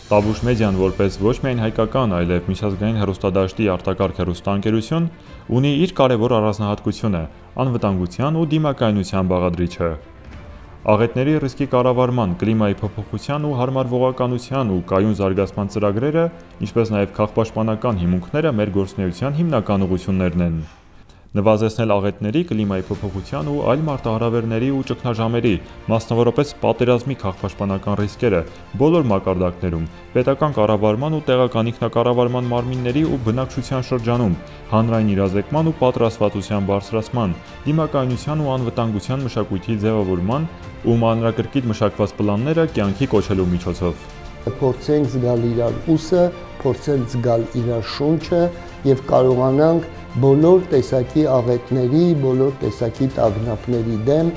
Տավուշ մեդիան որպես ոչ միայն հայկական, այլև միջազգային հեռուստադաշտի արտակարգ հեռուստաընկերություն ունի իր կարևոր առանձնահատկությունը՝ անվտանգության ու դիմակայունության բաղադրիչը։ Աղետների ռիսկի կառավարման, կլիմայի փոփոխության ու հարմարվողականության ու կայուն զարգացման ծրագրերը, ինչպես նաև քաղաքապաշտպանական հիմունքները մեր գործունեության հիմնական ուղղություններն են։ Նվազեցնել աղետների, կլիմայի փոփոխության ու այլ մարտահրավերների ու ճգնաժամերի, մասնավորապես պատերազմի քաղաքապաշտպանական ռիսկերը բոլոր մակարդակներում, պետական կառավարման ու տեղական ինքնակառավարման մարմինների ու բնակչության շրջանում, հանրային իրազեկման ու պատրաստվածության բարձրացման, դիմակայունության ու անվտանգության մշակույթի ձևավորման ու մանրակրկիտ մշակված պլանները կյանքի կոչելու միջոցով։ Փորձենք զգալ իրար ուսը, փորձենք զգալ իրար շունչը եւ կարողանանք բոլոր տեսակի աղետների, բոլոր տեսակի տագնապների դեմ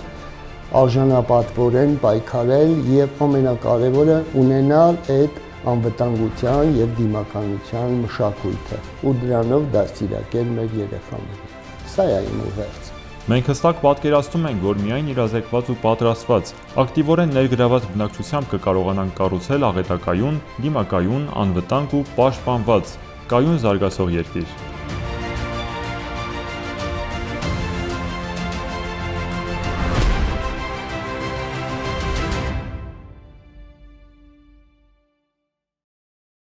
արժանապատվորեն պայքարել եւ ամենակարևորը ունենալ այդ անվտանգության եւ դիմակայունության մշակույթը ու դրանով դաստիարակել մեր երեխաներին։ Սա է իմ ուղերձը։ Մենք հստակ պատկերացնում ենք, որ միայն իրազեկված ու պատրաստված, ակտիվորեն ներգրաված բնակչությամբ կկարողանանք կառուցել աղետակայուն, դիմակայուն, անվտանգ ու պաշտպանված, կայուն զարգացող երկիր։